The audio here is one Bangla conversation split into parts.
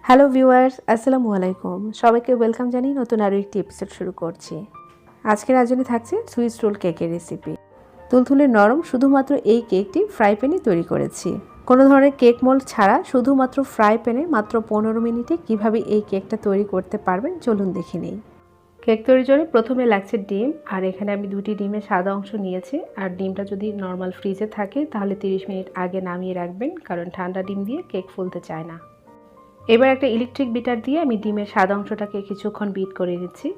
হ্যালো ভিউয়ার্স, আসসালামু আলাইকুম। সবাইকে ওয়েলকাম জানিয়ে নতুন আরও একটি এপিসোড শুরু করছি। আজকের আয়োজনে থাকছে সুইস রোল কেকের রেসিপি। তুলতুলে নরম শুধুমাত্র এই কেকটি ফ্রাই প্যানে তৈরি করেছি। কোনো ধরনের কেক মোল্ড ছাড়া শুধুমাত্র ফ্রাই প্যানে মাত্র 15 মিনিটে কিভাবে এই কেকটা তৈরি করতে পারবেন চলুন দেখে নিই। কেক তৈরির জন্য প্রথমে লাগছে ডিম, আর এখানে আমি 2টি ডিমের সাদা অংশ নিয়েছি। আর ডিমটা যদি নর্মাল ফ্রিজে থাকে তাহলে 30 মিনিট আগে নামিয়ে রাখবেন, কারণ ঠান্ডা ডিম দিয়ে কেক ফুলতে চায় না। এবার একটা ইলেকট্রিক বিটার দিয়ে আমি ডিমের সাদা অংশটাকে কিছুক্ষণ বিট করে নিচ্ছি।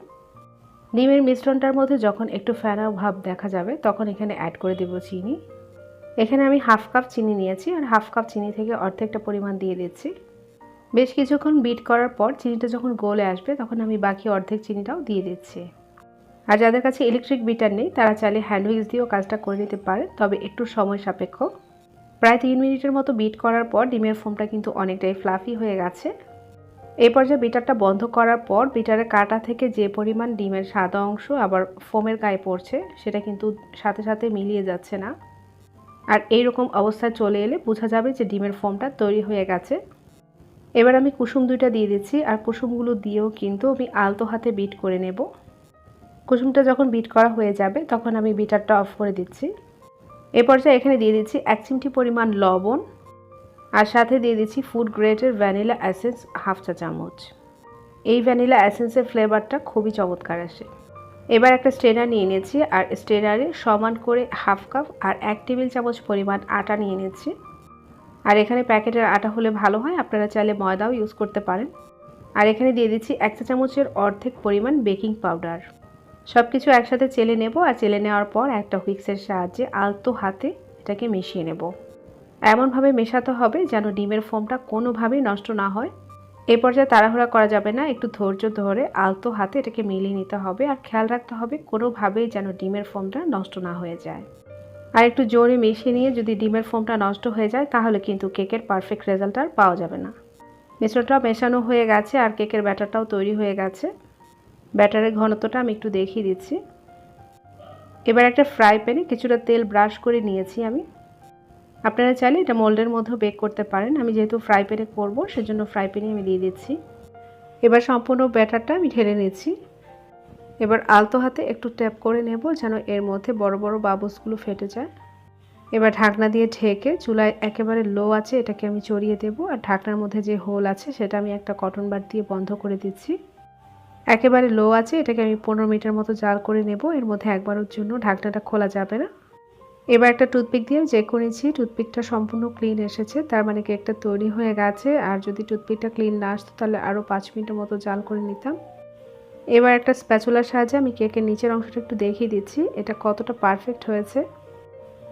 ডিমের মিশ্রণটার মধ্যে যখন একটু ফেনা ভাব দেখা যাবে তখন এখানে অ্যাড করে দেব চিনি। এখানে আমি হাফ কাপ চিনি নিয়েছি, আর হাফ কাপ চিনি থেকে অর্ধেকটা পরিমাণ দিয়ে দিচ্ছি। বেশ কিছুক্ষণ বিট করার পর চিনিটা যখন গলে আসবে তখন আমি বাকি অর্ধেক চিনিটাও দিয়ে দিচ্ছি। আর যাদের কাছে ইলেকট্রিক বিটার নেই তারা চাইলে হ্যান্ড হুইক্স দিয়েও কাজটা করে নিতে পারে, তবে একটু সময় সাপেক্ষ। প্রায় 3 মিনিটের মতো বিট করার পর ডিমের ফোমটা কিন্তু অনেকটাই ফ্লাফি হয়ে গেছে। এই পর্যায়ে বিটারটা বন্ধ করার পর বিটারের কাটা থেকে যে পরিমাণ ডিমের সাদা অংশ আবার ফোমের গায়ে পড়ছে সেটা কিন্তু সাথে সাথে মিলিয়ে যাচ্ছে না। আর এইরকম অবস্থায় চলে এলে বোঝা যাবে যে ডিমের ফোমটা তৈরি হয়ে গেছে। এবার আমি কুসুম 2টা দিয়ে দিচ্ছি, আর কুসুমগুলো দিয়েও কিন্তু আমি আলতো হাতে বিট করে নেব। কুসুমটা যখন বিট করা হয়ে যাবে তখন আমি বিটারটা অফ করে দিচ্ছি। এ পর্যায়ে এখানে দিয়ে দিচ্ছি 1 চিমটি পরিমাণ লবণ, আর সাথে দিয়ে দিচ্ছি ফুড গ্রেডের ভ্যানিলা এসেন্স হাফ চা চামচ। এই ভ্যানিলা এসেন্সের ফ্লেভারটা খুবই চমৎকার আসে। এবার একটা স্ট্রেনার নিয়ে নিয়েছি, আর স্ট্রেনারে সমান করে হাফ কাপ আর 1 টেবিল চামচ পরিমাণ আটা নিয়ে নিয়েছি। আর এখানে প্যাকেটের আটা হলে ভালো হয়, আপনারা চাইলে ময়দাও ইউজ করতে পারেন। আর এখানে দিয়ে দিচ্ছি 1 চা চামচের অর্ধেক পরিমাণ বেকিং পাউডার। সব কিছু একসাথে চেলে নেব, আর চেলে নেওয়ার পর একটা হুইক্সের সাহায্যে আলতো হাতে এটাকে মিশিয়ে নেব। এমনভাবে মেশাতে হবে যেন ডিমের ফোমটা কোনোভাবেই নষ্ট না হয়। এই পর্যায়ে তাড়াহুড়া করা যাবে না, একটু ধৈর্য ধরে আলতো হাতে এটাকে মিলিয়ে নিতে হবে। আর খেয়াল রাখতে হবে কোনোভাবেই যেন ডিমের ফোমটা নষ্ট না হয়ে যায়। আর একটু জোরে মিশিয়ে নিয়ে যদি ডিমের ফোমটা নষ্ট হয়ে যায় তাহলে কিন্তু কেকের পারফেক্ট রেজাল্ট আর পাওয়া যাবে না। মিশ্রণটা মেশানো হয়ে গেছে, আর কেকের ব্যাটারটাও তৈরি হয়ে গেছে। ব্যাটারের ঘনত্বটা আমি একটু দেখিয়ে দিচ্ছি। এবার একটা ফ্রাই প্যানে কিছুটা তেল ব্রাশ করে নিয়েছি আমি। আপনারা চাইলে এটা মোল্ডের মধ্যেও বেক করতে পারেন। আমি যেহেতু ফ্রাই প্যানে করবো সেজন্য ফ্রাই প্যানে আমি দিয়ে দিচ্ছি। এবার সম্পূর্ণ ব্যাটারটা আমি ঢেলে নিচ্ছি। এবার আলতো হাতে একটু ট্যাপ করে নেব যেন এর মধ্যে বড় বড় বাবলসগুলো ফেটে যায়। এবার ঢাকনা দিয়ে ঢেকে চুলায় একেবারে লো আছে এটাকে আমি চড়িয়ে দেব। আর ঢাকনার মধ্যে যে হোল আছে সেটা আমি একটা কটন বাড দিয়ে বন্ধ করে দিচ্ছি। একেবারে লো আছে এটাকে আমি 15 মিনিটের মতো জাল করে নেব। এর মধ্যে একবারের জন্য ঢাকনাটা খোলা যাবে না। এবার একটা টুথপিক দিয়ে চেক করেছি, টুথপিকটা সম্পূর্ণ ক্লিন এসেছে, তার মানে কেকটা তৈরি হয়ে গেছে। আর যদি টুথপিকটা ক্লিন না আসতো তাহলে আরও 5 মিনিটের মতো জাল করে নিতাম। এবার একটা স্প্যাচুলার সাহায্যে আমি কেকের নিচের অংশটা একটু দেখিয়ে দিচ্ছি এটা কতটা পারফেক্ট হয়েছে।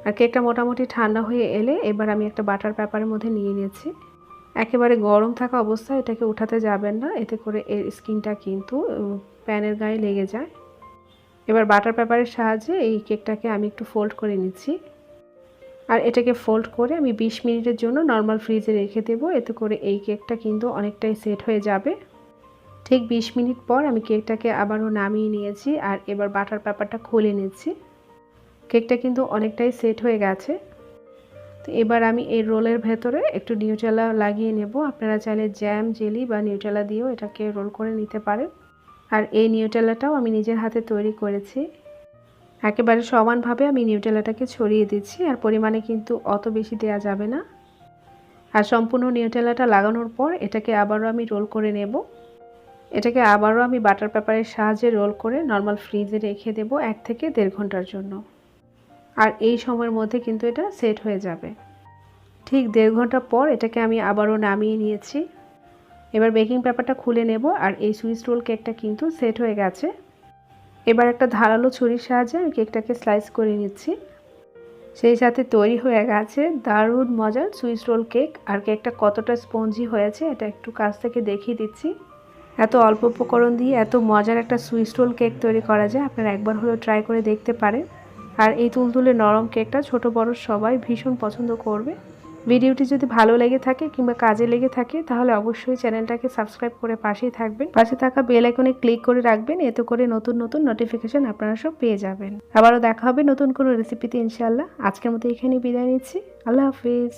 আর কেকটা মোটামুটি ঠান্ডা হয়ে এলে এবার আমি একটা বাটার পেপারের মধ্যে নিয়ে নিয়েছি। একেবারে গরম থাকা অবস্থায় এটাকে উঠাতে যাবেন না, এতে করে এর স্কিনটা কিন্তু প্যানের গায়ে লেগে যায়। এবার বাটার পেপারের সাহায্যে এই কেকটাকে আমি একটু ফোল্ড করে নিচ্ছি। আর এটাকে ফোল্ড করে আমি 20 মিনিটের জন্য নর্মাল ফ্রিজে রেখে দেব, এতে করে এই কেকটা কিন্তু অনেকটাই সেট হয়ে যাবে। ঠিক 20 মিনিট পর আমি কেকটাকে আবারও নামিয়ে নিয়েছি, আর এবার বাটার পেপারটা খুলে নিচ্ছি। কেকটা কিন্তু অনেকটাই সেট হয়ে গেছে। তো এবার আমি এই রোলের ভেতরে একটু নিউটেলা লাগিয়ে নেব। আপনারা চাইলে জ্যাম, জেলি বা নিউটেলা দিয়েও এটাকে রোল করে নিতে পারেন। আর এই নিউটেলাটাও আমি নিজের হাতে তৈরি করেছি। একেবারে সমানভাবে আমি নিউটেলাটাকে ছড়িয়ে দিচ্ছি, আর পরিমাণে কিন্তু অত বেশি দেওয়া যাবে না। আর সম্পূর্ণ নিউটেলাটা লাগানোর পর এটাকে আবারও আমি রোল করে নেব। এটাকে আবারও আমি বাটার পেপারের সাহায্যে রোল করে নর্মাল ফ্রিজে রেখে দেব 1 থেকে 1.5 ঘন্টার জন্য। আর এই সময়ের মধ্যে কিন্তু এটা সেট হয়ে যাবে। ঠিক 1.5 ঘন্টা পর এটাকে আমি আবারও নামিয়ে নিয়েছি। এবার বেকিং পেপারটা খুলে নেব, আর এই সুইস রোল কেকটা কিন্তু সেট হয়ে গেছে। এবার একটা ধারালো ছুরির সাহায্যে আমি কেকটাকে স্লাইস করে নিচ্ছি। সেই সাথে তৈরি হয়ে গেছে দারুণ মজার সুইস রোল কেক। আর কেকটা কতটা স্পঞ্জি হয়েছে এটা একটু কাছ থেকে দেখিয়ে দিচ্ছি। এত অল্প উপকরণ দিয়ে এত মজার একটা সুইস রোল কেক তৈরি করা যায়, আপনারা একবার হলেও ট্রাই করে দেখতে পারেন। আর এই তুলতুলে নরম কেকটা ছোট বড় সবাই ভীষণ পছন্দ করবে। ভিডিওটি যদি ভালো লেগে থাকে কিংবা কাজে লেগে থাকে তাহলে অবশ্যই চ্যানেলটাকে সাবস্ক্রাইব করে পাশেই থাকবেন। পাশে থাকা বেল আইকনে ক্লিক করে রাখবেন, এতে করে নতুন নতুন নোটিফিকেশন আপনারা সব পেয়ে যাবেন। আবারও দেখা হবে নতুন কোনো রেসিপিতে ইনশাআল্লাহ। আজকের মতো এখানেই বিদায় নিচ্ছি। আল্লাহ হাফিজ।